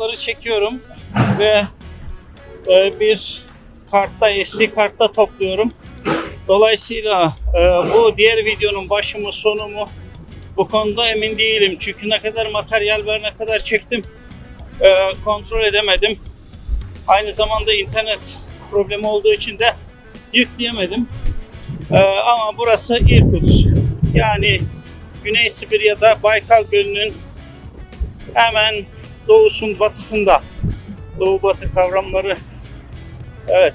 videoları çekiyorum ve bir kartta, SD kartta topluyorum. Dolayısıyla bu diğer videonun başı mı sonu mu bu konuda emin değilim. Çünkü ne kadar materyal var, ne kadar çektim kontrol edemedim. Aynı zamanda internet problemi olduğu için de yükleyemedim. Ama burası Irkutsk. Yani Güney Sibirya'da Baykal Gölü'nün hemen batısında. Doğu batı kavramları evet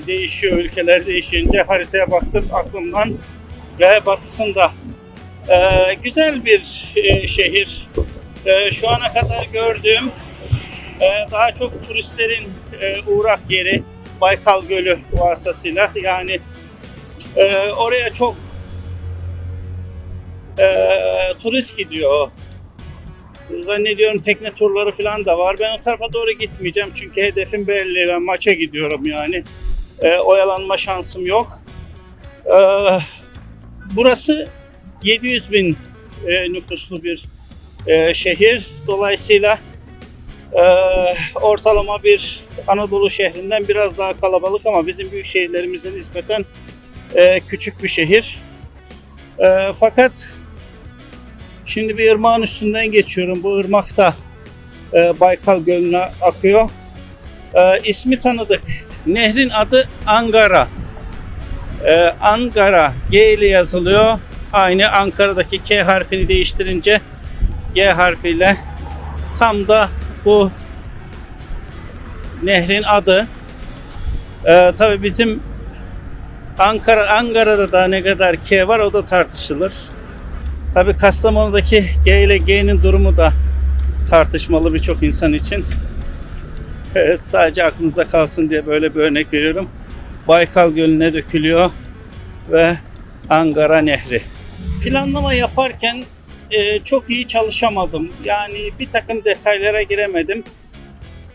değişiyor. Ülkeler değişince haritaya baktım aklımdan ve batısında. Güzel bir şehir. Şu ana kadar gördüğüm daha çok turistlerin uğrak yeri Baykal Gölü vasıtasıyla. Yani oraya çok turist gidiyor. Zannediyorum tekne turları falan da var. Ben o tarafa doğru gitmeyeceğim çünkü hedefim belli. Ben maça gidiyorum yani. Oyalanma şansım yok. Burası 700 bin nüfuslu bir şehir. Dolayısıyla ortalama bir Anadolu şehrinden biraz daha kalabalık ama bizim büyük şehirlerimize nispeten küçük bir şehir. Fakat şimdi bir ırmağın üstünden geçiyorum. Bu ırmak da Baykal Gölü'ne akıyor. İsmi tanıdık. Nehrin adı Angara. Angara G ile yazılıyor. Aynı Ankara'daki K harfini değiştirince G harfiyle. Tam da bu nehrin adı. Tabii bizim Ankara'da da ne kadar K var o da tartışılır. Tabii Kastamonu'daki G ile G'nin durumu da tartışmalı birçok insan için. Sadece aklınızda kalsın diye böyle bir örnek veriyorum. Baykal Gölü'ne dökülüyor ve Angara Nehri. Planlama yaparken çok iyi çalışamadım. Yani bir takım detaylara giremedim.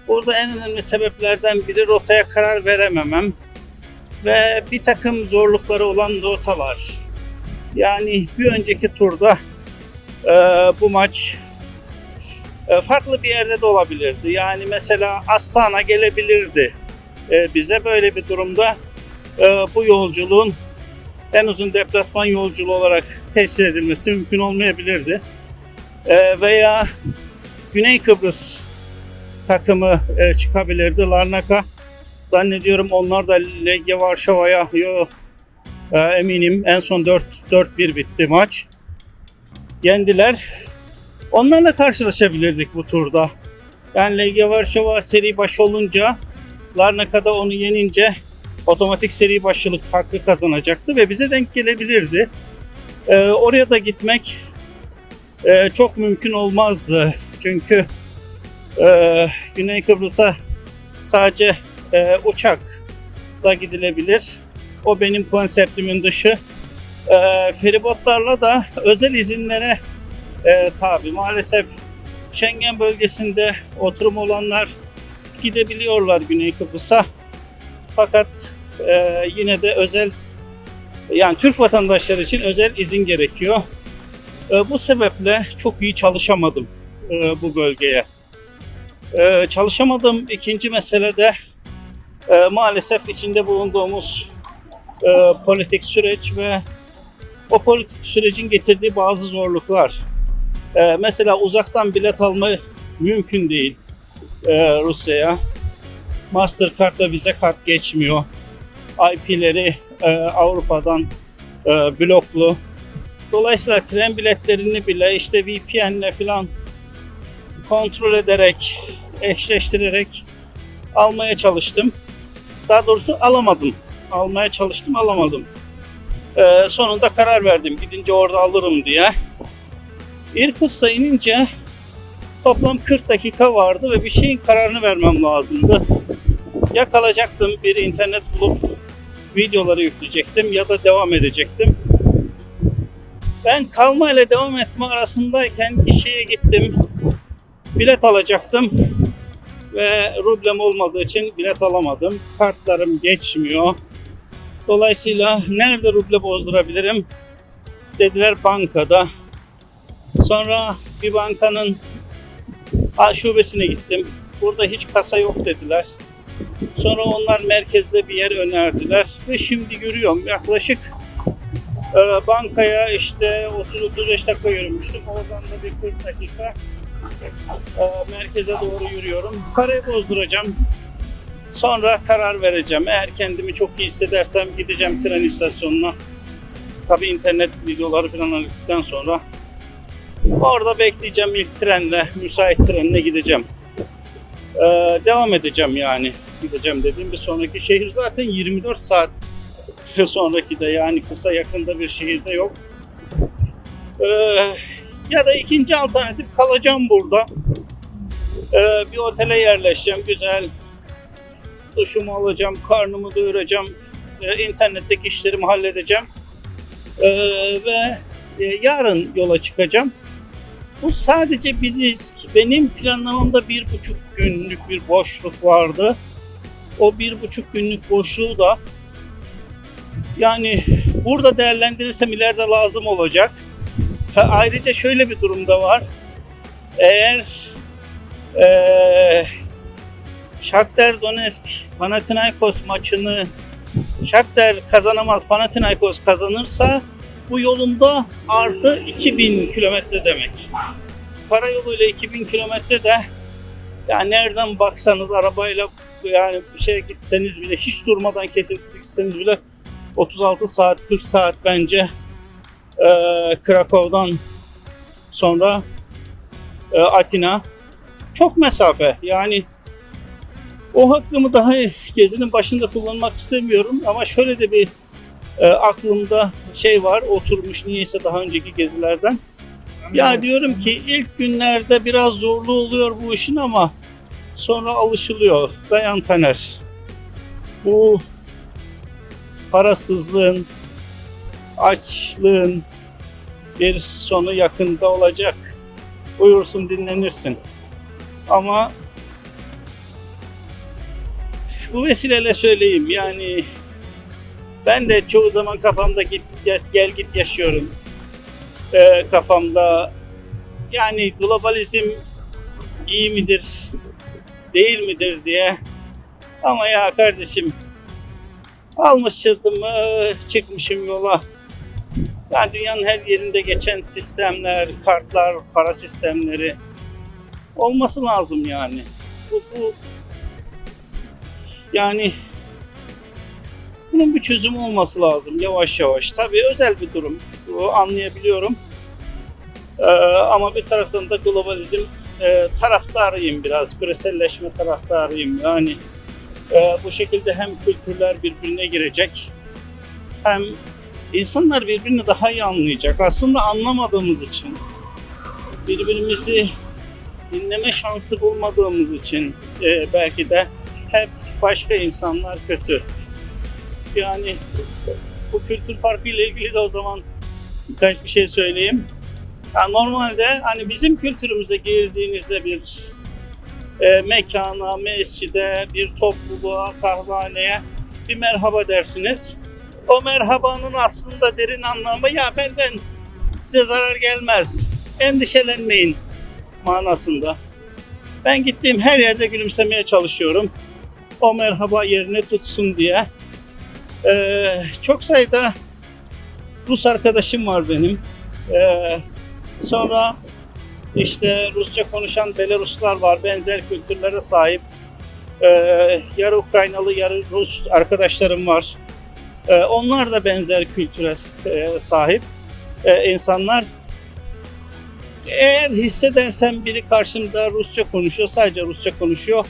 Burada en önemli sebeplerden biri rotaya karar verememem. Ve bir takım zorlukları olan rotalar. Yani bir önceki turda bu maç farklı bir yerde de olabilirdi. Yani mesela Astana gelebilirdi. Bize böyle bir durumda bu yolculuğun en uzun deplasman yolculuğu olarak teşkil edilmesi mümkün olmayabilirdi. Veya Güney Kıbrıs takımı çıkabilirdi. Larnaka. Zannediyorum onlar da Legia Varşova'ya eminim en son 4-1 bitti maç. Yendiler. Onlarla karşılaşabilirdik bu turda. Yani Legia Varşova seri başı olunca Larnaka'da onu yenince otomatik seri başlılık hakkı kazanacaktı ve bize denk gelebilirdi. Oraya da gitmek çok mümkün olmazdı. Çünkü Güney Kıbrıs'a sadece uçakla gidilebilir. O benim konseptimin dışı. Feribotlarla da özel izinlere tabi. Maalesef Schengen bölgesinde oturum olanlar gidebiliyorlar Güney Kıbrıs'a. Fakat yine de özel, yani Türk vatandaşları için özel izin gerekiyor. Bu sebeple çok iyi çalışamadım bu bölgeye. Çalışamadığım ikinci mesele de maalesef içinde bulunduğumuz politik süreç ve o politik sürecin getirdiği bazı zorluklar. Mesela uzaktan bilet alma mümkün değil Rusya'ya. Mastercard'la Visa kart geçmiyor. IP'leri Avrupa'dan bloklu. Dolayısıyla tren biletlerini bile işte VPN'le falan kontrol ederek, eşleştirerek almaya çalıştım. Daha doğrusu alamadım. Almaya çalıştım, alamadım. Sonunda karar verdim. Gidince orada alırım diye. Irkutsk'a inince toplam 40 dakika vardı ve bir şeyin kararını vermem lazımdı. Ya kalacaktım, bir internet bulup videoları yükleyecektim ya da devam edecektim. Ben kalma ile devam etme arasındayken gişeye gittim. Bilet alacaktım ve rublem olmadığı için bilet alamadım. Kartlarım geçmiyor. Dolayısıyla nerede ruble bozdurabilirim? Dediler bankada. Sonra bir bankanın A şubesine gittim. Burada hiç kasa yok dediler. Sonra onlar merkezde bir yer önerdiler ve şimdi yürüyorum. Yaklaşık bankaya işte 30-35 dakika yürümüştüm. Oradan da bir 40 dakika merkeze doğru yürüyorum. Parayı bozduracağım. Sonra karar vereceğim. Eğer kendimi çok iyi hissedersem gideceğim tren istasyonuna. Tabii internet videoları falan aldıktan sonra orada bekleyeceğim ilk trenle, müsait trenle gideceğim. Devam edeceğim yani. Gideceğim dediğim bir sonraki şehir zaten 24 saat sonraki de yani kısa yakında bir şehirde yok. Ya da ikinci alternatif kalacağım burada. Bir otele yerleşeceğim güzel. Duşumu alacağım, karnımı doyuracağım, internetteki işlerimi halledeceğim ve yarın yola çıkacağım. Bu sadece bir risk. Benim planlamamda 1,5 günlük bir boşluk vardı. O 1,5 günlük boşluğu da yani burada değerlendirirsem ileride lazım olacak. Ayrıca şöyle bir durum da var. Eğer Shakhtar Donetsk Panathinaikos maçını Shakhtar kazanamaz, Panathinaikos kazanırsa bu yolunda artı 2000 kilometre demek. Karayoluyla 2000 kilometre de yani nereden baksanız arabayla yani bir şeye gitseniz bile hiç durmadan kesintisiz gitseniz bile 36 saat 40 saat bence Krakow'dan sonra Atina çok mesafe yani o hakkımı daha gezinin başında kullanmak istemiyorum ama şöyle de bir aklımda şey var oturmuş niyeyse daha önceki gezilerden. Ya diyorum ki ilk günlerde biraz zorlu oluyor bu işin ama sonra alışılıyor. Dayan Taner. Bu parasızlığın, açlığın bir sonu yakında olacak. Uyursun dinlenirsin. Ama bu vesileyle söyleyeyim yani ben de çoğu zaman kafamda gel git yaşıyorum. Kafamda yani globalizm iyi midir değil midir diye ama ya kardeşim almış çırtımı çıkmışım yola. Yani dünyanın her yerinde geçen sistemler, kartlar, para sistemleri olması lazım yani. Bu yani bunun bir çözümü olması lazım yavaş yavaş. Tabii özel bir durum. Anlayabiliyorum. Ama bir taraftan da globalizm taraftarıyım biraz. Küreselleşme taraftarıyım. Yani bu şekilde hem kültürler birbirine girecek hem insanlar birbirini daha iyi anlayacak. Aslında anlamadığımız için, birbirimizi dinleme şansı bulmadığımız için belki de hep başka insanlar kötü. Yani bu kültür farkı ile ilgili de o zaman birkaç bir şey söyleyeyim. Yani normalde hani bizim kültürümüze girdiğinizde bir mekana, mescide, bir topluluğa, kahvehaneye bir merhaba dersiniz. O merhabanın aslında derin anlamı ya benden size zarar gelmez, endişelenmeyin manasında. Ben gittiğim her yerde gülümsemeye çalışıyorum. O merhaba yerine tutsun diye. Çok sayıda Rus arkadaşım var benim. Sonra işte Rusça konuşan Belaruslar var, benzer kültürlere sahip. Yarı Ukraynalı, yarı Rus arkadaşlarım var. Onlar da benzer kültüre sahip insanlar. Eğer hissedersem biri karşımda Rusça konuşuyor, sadece Rusça konuşuyor,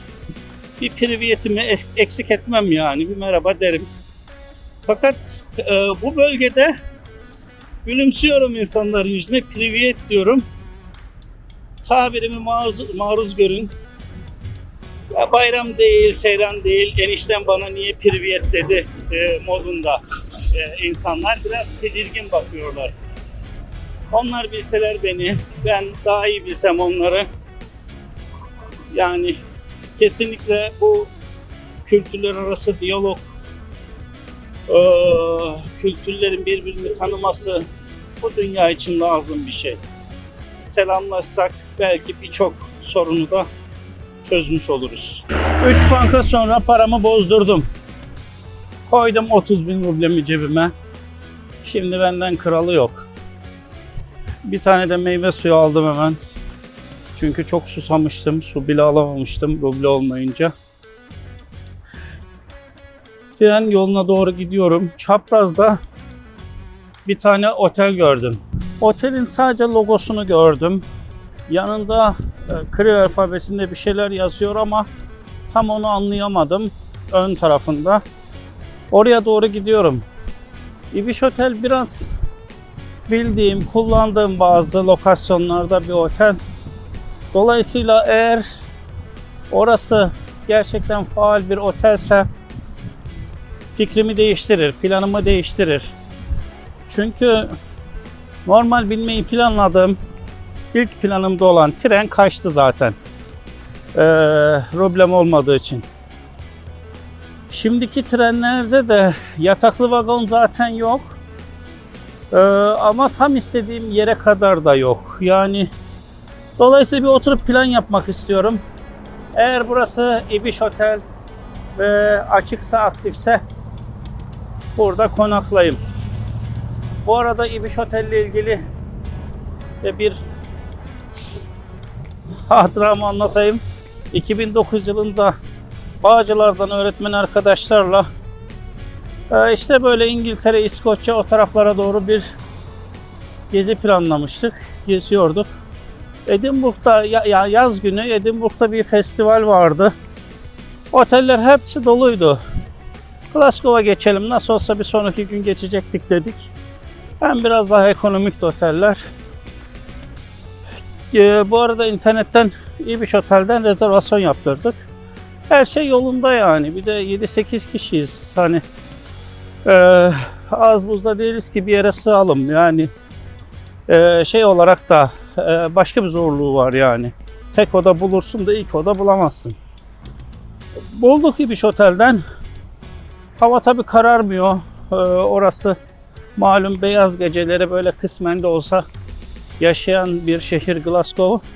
bir priviyetimi eksik etmem yani, bir merhaba derim. Fakat bu bölgede gülümsüyorum insanların yüzüne, priviyet diyorum. Tabirimi maruz görün. Ya bayram değil, seyran değil, enişten bana niye priviyet dedi modunda insanlar biraz tedirgin bakıyorlar. Onlar bilseler beni, ben daha iyi bilsem onları. Yani kesinlikle bu kültürler arası diyalog, kültürlerin birbirini tanıması bu dünya için lazım bir şey. Selamlaşsak belki birçok sorunu da çözmüş oluruz. 3 banka sonra paramı bozdurdum. Koydum 30.000 rublemi cebime. Şimdi benden kralı yok. Bir tane de meyve suyu aldım hemen. Çünkü çok susamıştım. Su bile alamamıştım ruble olmayınca. Tren yoluna doğru gidiyorum. Çaprazda bir tane otel gördüm. Otelin sadece logosunu gördüm. Yanında Kiril alfabesinde bir şeyler yazıyor ama tam onu anlayamadım. Ön tarafında. Oraya doğru gidiyorum. Ibiş Otel biraz bildiğim, kullandığım bazı lokasyonlarda bir otel. Dolayısıyla eğer orası gerçekten faal bir otelse fikrimi değiştirir, planımı değiştirir. Çünkü normal binmeyi planladığım, ilk planımda olan tren kaçtı zaten. Problem olmadığı için. Şimdiki trenlerde de yataklı vagon zaten yok. Ama tam istediğim yere kadar da yok. Yani dolayısıyla bir oturup plan yapmak istiyorum. Eğer burası Ibiş Otel ve açıksa, aktifse burada konaklayayım. Bu arada Ibiş Otel ile ilgili de bir hatıramı anlatayım. 2009 yılında Bağcılar'dan öğretmen arkadaşlarla işte böyle İngiltere, İskoçya o taraflara doğru bir gezi planlamıştık. Geziyorduk. Edinburgh'da yaz günü Edinburgh'da bir festival vardı. Oteller hepsi doluydu. Glasgow'a geçelim. Nasıl olsa bir sonraki gün geçecektik dedik. Hem biraz daha ekonomik oteller. Bu arada internetten Ibiş Otel'den rezervasyon yaptırdık. Her şey yolunda yani. Bir de 7-8 kişiyiz. Hani az buzda değiliz ki bir yere sığalım. Yani şey olarak da başka bir zorluğu var yani. Tek oda bulursun da ilk oda bulamazsın. Bulduk Ibiş Otel'den. Hava tabii kararmıyor. Orası malum beyaz geceleri böyle kısmen de olsa yaşayan bir şehir Glasgow.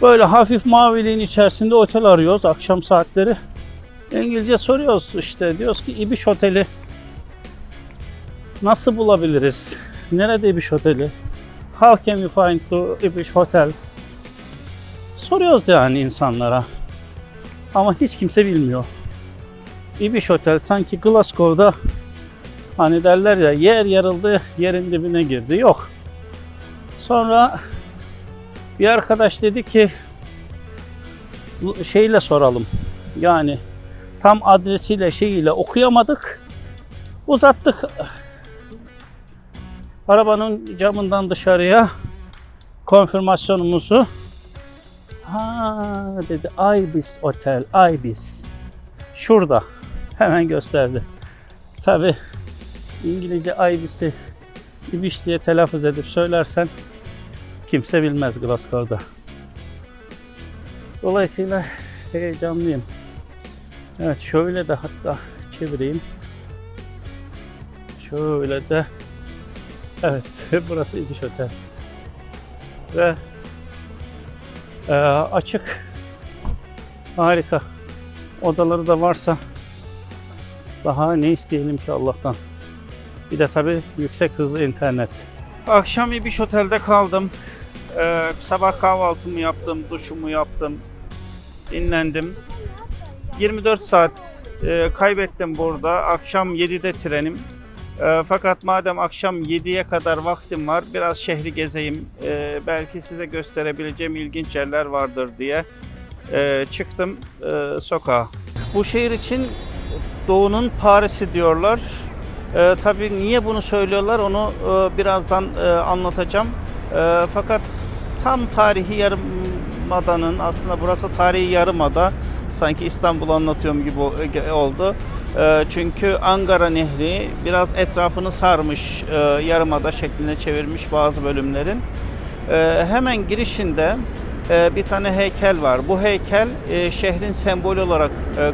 Böyle hafif maviliğin içerisinde otel arıyoruz akşam saatleri. İngilizce soruyoruz işte. Diyoruz ki Ibiş Oteli nasıl bulabiliriz? Nerede Ibiş Oteli? How can we find the Ibiş Hotel? Soruyoruz yani insanlara. Ama hiç kimse bilmiyor. Ibiş Otel sanki Glasgow'da hani derler ya yer yarıldı yerin dibine girdi. Yok. Sonra bir arkadaş dedi ki şeyle soralım. Yani tam adresiyle şeyiyle okuyamadık. Uzattık arabanın camından dışarıya konfirmasyonumuzu. Ha dedi Ibis Otel, Ibis. Şurada. Hemen gösterdi. Tabi İngilizce Ibis'i Ibiş diye telaffuz edip söylersen kimse bilmez Glasgow'da. Dolayısıyla heyecanlıyım. Evet şöyle de hatta çevireyim. Şöyle de. Evet burası Ibiş Otel. Ve açık. Harika. Odaları da varsa daha ne isteyelim ki Allah'tan. Bir de tabii yüksek hızlı internet. Akşam Ibiş Otel'de kaldım. Sabah kahvaltımı yaptım, duşumu yaptım, dinlendim. 24 saat kaybettim burada. Akşam 7'de trenim. Fakat madem akşam 7'ye kadar vaktim var, biraz şehri gezeyim. Belki size gösterebileceğim ilginç yerler vardır diye çıktım sokağa. Bu şehir için Doğu'nun Paris'i diyorlar. Tabii niye bunu söylüyorlar onu birazdan anlatacağım. Fakat tam tarihi yarımadanın aslında burası tarihi yarımada sanki İstanbul'u anlatıyorum gibi oldu. Çünkü Angara Nehri biraz etrafını sarmış, yarımada şekline çevirmiş bazı bölümlerin. Hemen girişinde bir tane heykel var. Bu heykel şehrin sembolü olarak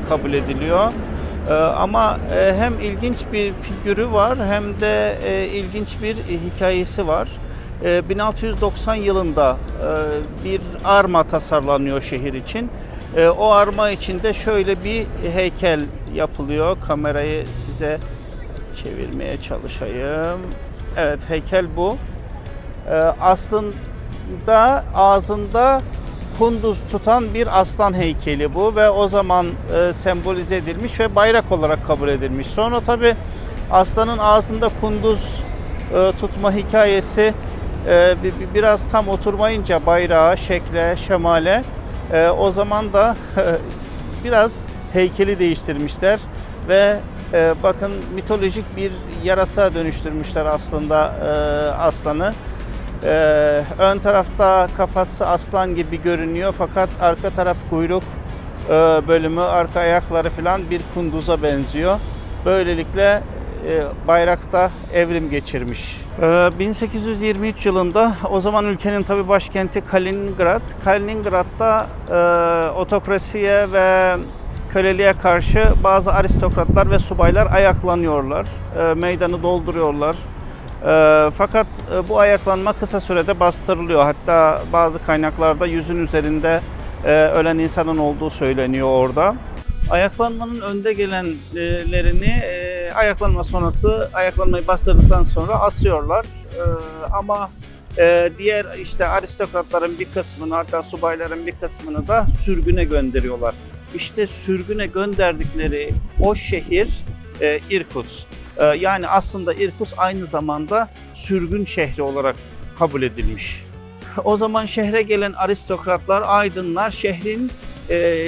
kabul ediliyor. Ama hem ilginç bir figürü var hem de ilginç bir hikayesi var. 1690 yılında bir arma tasarlanıyor şehir için. O arma içinde şöyle bir heykel yapılıyor. Kamerayı size çevirmeye çalışayım. Evet, heykel bu. Aslında ağzında kunduz tutan bir aslan heykeli bu ve o zaman sembolize edilmiş ve bayrak olarak kabul edilmiş. Sonra tabi aslanın ağzında kunduz tutma hikayesi biraz tam oturmayınca bayrağa, şekle, şemale o zaman da biraz heykeli değiştirmişler ve bakın mitolojik bir yaratığa dönüştürmüşler aslında aslanı. Ön tarafta kafası aslan gibi görünüyor fakat arka taraf kuyruk bölümü, arka ayakları falan bir kunduza benziyor. Böylelikle bayrakta evrim geçirmiş. 1823 yılında o zaman ülkenin tabi başkenti Kaliningrad. Kaliningrad'da otokrasiye ve köleliğe karşı bazı aristokratlar ve subaylar ayaklanıyorlar. Meydanı dolduruyorlar. Fakat bu ayaklanma kısa sürede bastırılıyor. Hatta bazı kaynaklarda 100'ün üzerinde ölen insanın olduğu söyleniyor orada. Ayaklanmanın önde gelenlerini ayaklanma sonrası, ayaklanmayı bastırdıktan sonra asıyorlar. Ama diğer işte aristokratların bir kısmını, hatta subayların bir kısmını da sürgüne gönderiyorlar. İşte sürgüne gönderdikleri o şehir İrkutsk. Yani aslında İrkutsk aynı zamanda sürgün şehri olarak kabul edilmiş. O zaman şehre gelen aristokratlar, aydınlar şehrin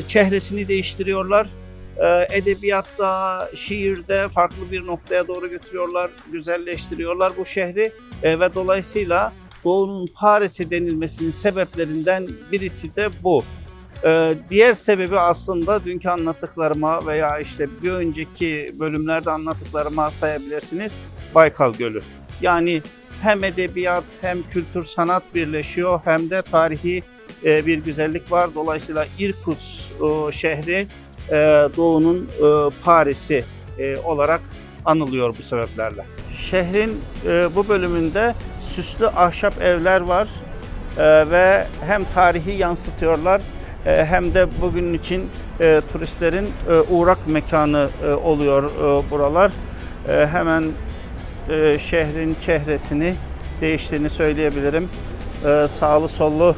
çehresini değiştiriyorlar. Edebiyatta, şiirde farklı bir noktaya doğru götürüyorlar, güzelleştiriyorlar bu şehri ve dolayısıyla Doğu'nun Paris'i denilmesinin sebeplerinden birisi de bu. Diğer sebebi aslında dünkü anlattıklarıma veya işte bir önceki bölümlerde anlattıklarıma sayabilirsiniz. Baykal Gölü. Yani hem edebiyat hem kültür sanat birleşiyor hem de tarihi bir güzellik var. Dolayısıyla İrkutsk şehri Doğu'nun Paris'i olarak anılıyor bu sebeplerle. Şehrin bu bölümünde süslü ahşap evler var ve hem tarihi yansıtıyorlar hem de bugün için turistlerin uğrak mekanı oluyor buralar. Hemen şehrin çehresini değiştiğini söyleyebilirim. Sağlı sollu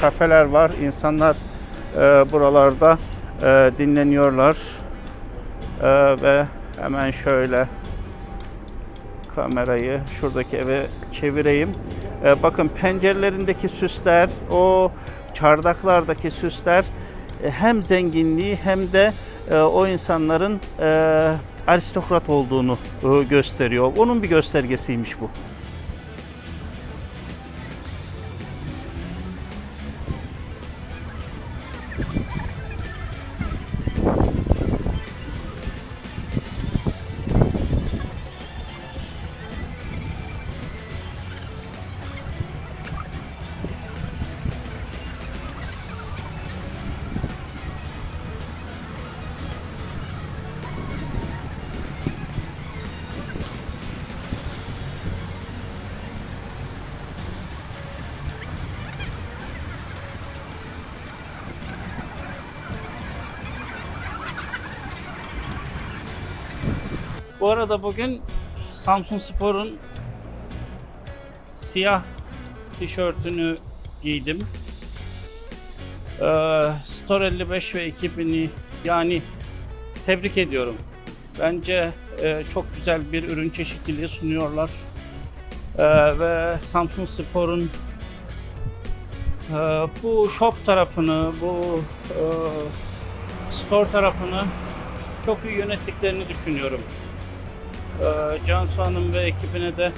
kafeler var. İnsanlar buralarda dinleniyorlar. Ve hemen şöyle kamerayı şuradaki eve çevireyim. Bakın pencerelerindeki süsler, o çardaklardaki süsler hem zenginliği hem de o insanların aristokrat olduğunu gösteriyor. Onun bir göstergesiymiş bu. Bu arada bugün Samsunspor'un siyah tişörtünü giydim. Stor 55 ve ekibini yani tebrik ediyorum. Bence çok güzel bir ürün çeşitliliği sunuyorlar. Ve Samsunspor'un bu shop tarafını, bu store tarafını çok iyi yönettiklerini düşünüyorum. Cansu Hanım ve ekibine de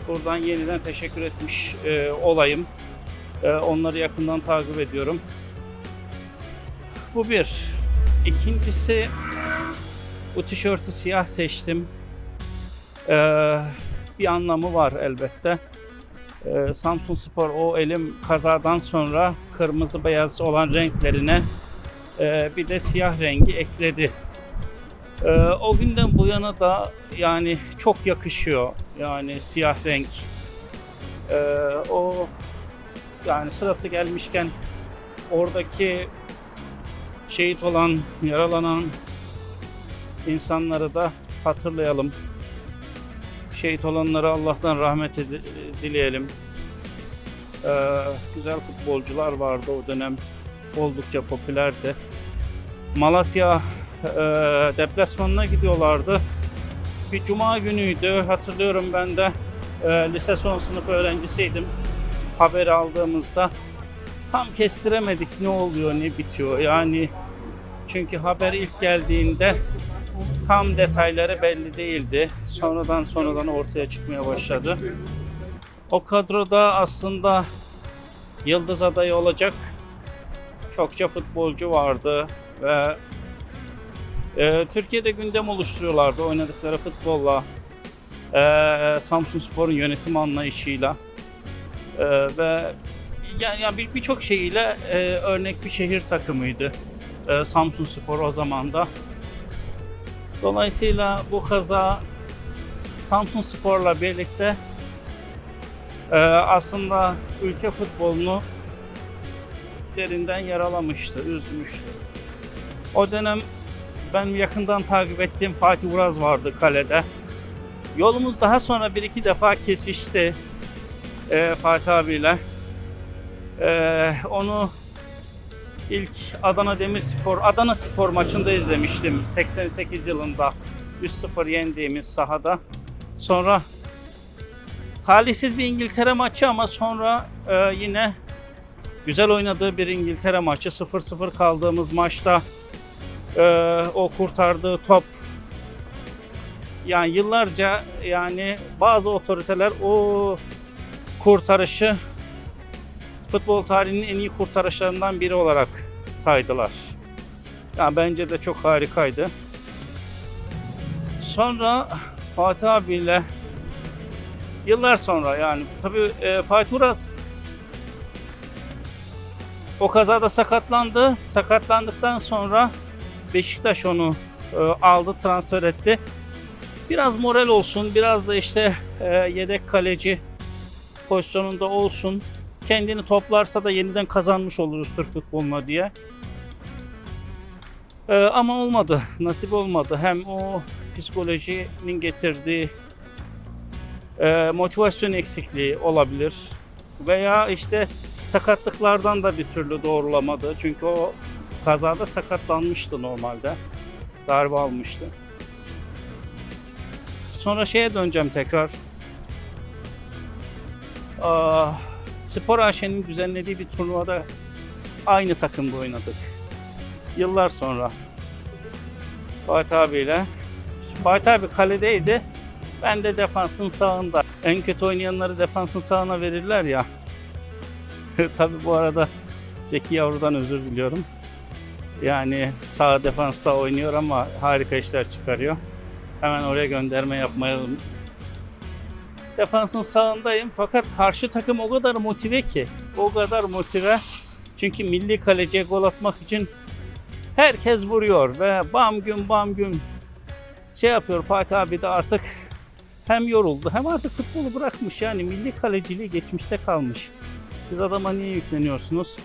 buradan yeniden teşekkür etmiş olayım. Onları yakından takip ediyorum. Bu bir. İkincisi, bu tişörtü siyah seçtim. Bir anlamı var elbette. Samsunspor o elim kazadan sonra kırmızı beyaz olan renklerine bir de siyah rengi ekledi. O günden bu yana da yani çok yakışıyor. Yani siyah renk O yani sırası gelmişken oradaki şehit olan, yaralanan insanları da hatırlayalım. Şehit olanlara Allah'tan rahmet dileyelim. Güzel futbolcular vardı o dönem. Oldukça popülerdi. Malatya deplasmanına gidiyorlardı. Bir cuma günüydü. Hatırlıyorum ben de lise son sınıf öğrencisiydim. Haberi aldığımızda tam kestiremedik ne oluyor ne bitiyor. Yani çünkü haber ilk geldiğinde tam detayları belli değildi. Sonradan ortaya çıkmaya başladı. O kadroda aslında yıldız adayı olacak çokça futbolcu vardı ve Türkiye'de gündem oluşturuyorlardı oynadıkları futbolla, Samsunspor'un yönetim anlayışıyla ve yani birçok şeyiyle örnek bir şehir takımıydı Samsunspor o zaman da. Dolayısıyla bu kaza Samsunspor'la birlikte aslında ülke futbolunu derinden yaralamıştı, üzmüştü. O dönem ben yakından takip ettiğim Fatih Uraz vardı kalede. Yolumuz daha sonra bir iki defa kesişti Fatih abiyle. Onu ilk Adana Spor maçında izlemiştim 88 yılında 3-0 yendiğimiz sahada. Sonra talihsiz bir İngiltere maçı ama sonra yine güzel oynadığı bir İngiltere maçı 0-0 kaldığımız maçta o kurtardığı top, yani yıllarca yani bazı otoriteler o kurtarışı futbol tarihinin en iyi kurtarışlarından biri olarak saydılar. Yani bence de çok harikaydı. Sonra Fatih abiyle yıllar sonra yani tabii Fatih Uras o kazada sakatlandı. Sakatlandıktan sonra Beşiktaş onu aldı, transfer etti. Biraz moral olsun, biraz da işte yedek kaleci pozisyonunda olsun. Kendini toplarsa da yeniden kazanmış oluruz Türk futboluna diye. Ama olmadı, nasip olmadı. Hem o psikolojinin getirdiği motivasyon eksikliği olabilir. Veya işte sakatlıklardan da bir türlü doğrulamadı. Çünkü o kazada sakatlanmıştı normalde. Darbe almıştı. Sonra şeye döneceğim tekrar. Spor AŞ'nin düzenlediği bir turnuvada aynı takımda oynadık. Yıllar sonra Fatih abiyle. Fatih abi kaledeydi. Ben de defansın sağında. En kötü oynayanları defansın sağına verirler ya. Tabii bu arada Zeki Yavru'dan özür diliyorum. Yani sağ defansta oynuyor ama harika işler çıkarıyor. Hemen oraya gönderme yapmayalım. Defansın sağındayım fakat karşı takım o kadar motive ki. O kadar motive. Çünkü milli kaleciye gol atmak için herkes vuruyor ve bam güm şey yapıyor. Fatih abi de artık hem yoruldu hem artık futbolu bırakmış, yani milli kaleciliği geçmişte kalmış. Siz adama niye yükleniyorsunuz?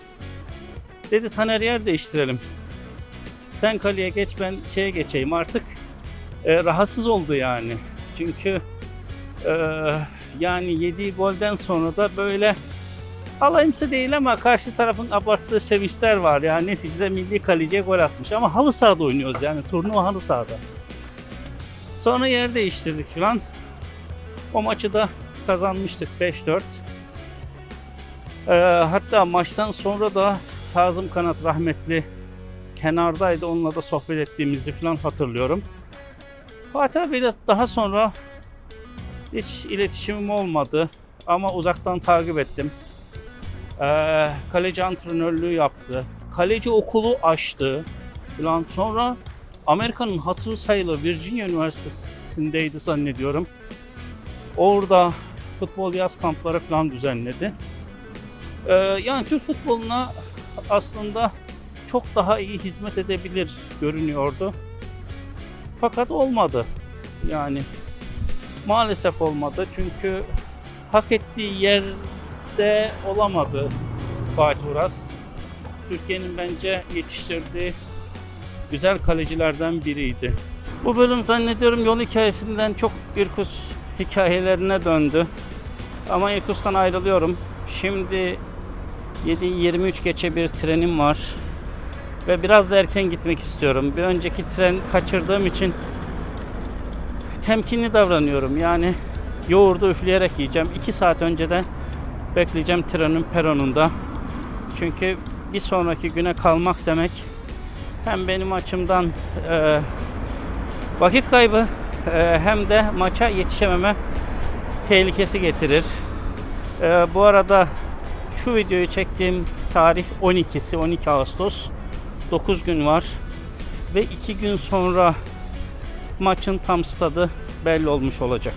Dedi Taner yer değiştirelim. Sen kaleye geç, ben şeye geçeyim artık. Rahatsız oldu yani. Çünkü yani yediği golden sonra da böyle alayımsı değil ama karşı tarafın abarttığı sevinçler var. Yani neticede milli kaleciye gol atmış ama halı sahada oynuyoruz, yani turnuva halı sahada. Sonra yer değiştirdik falan. O maçı da kazanmıştık 5-4. Hatta maçtan sonra da Kazım Kanat rahmetli kenardaydı. Onunla da sohbet ettiğimizi falan hatırlıyorum. Fatih abiyle daha sonra hiç iletişimim olmadı ama uzaktan takip ettim. Kaleci antrenörlüğü yaptı. Kaleci okulu açtı falan. Sonra Amerika'nın hatırı sayılı Virginia Üniversitesi'ndeydi zannediyorum. Orada futbol yaz kampları falan düzenledi. Yani Türk futboluna aslında çok daha iyi hizmet edebilir görünüyordu. Fakat olmadı. Yani maalesef olmadı çünkü hak ettiği yerde olamadı Fatih Uras. Türkiye'nin bence yetiştirdiği güzel kalecilerden biriydi. Bu bölüm zannediyorum yol hikayesinden çok Irkut hikayelerine döndü. Ama Irkut'tan ayrılıyorum. Şimdi 7:23 geçe bir trenim var. Ve biraz da erken gitmek istiyorum. Bir önceki tren kaçırdığım için temkinli davranıyorum. Yani yoğurdu üfleyerek yiyeceğim. 2 saat önceden bekleyeceğim trenin peronunda. Çünkü bir sonraki güne kalmak demek hem benim açımdan vakit kaybı hem de maça yetişememe tehlikesi getirir. Bu arada şu videoyu çektiğim tarih 12 Ağustos. 9 gün var ve 2 gün sonra maçın tam stadı belli olmuş olacak.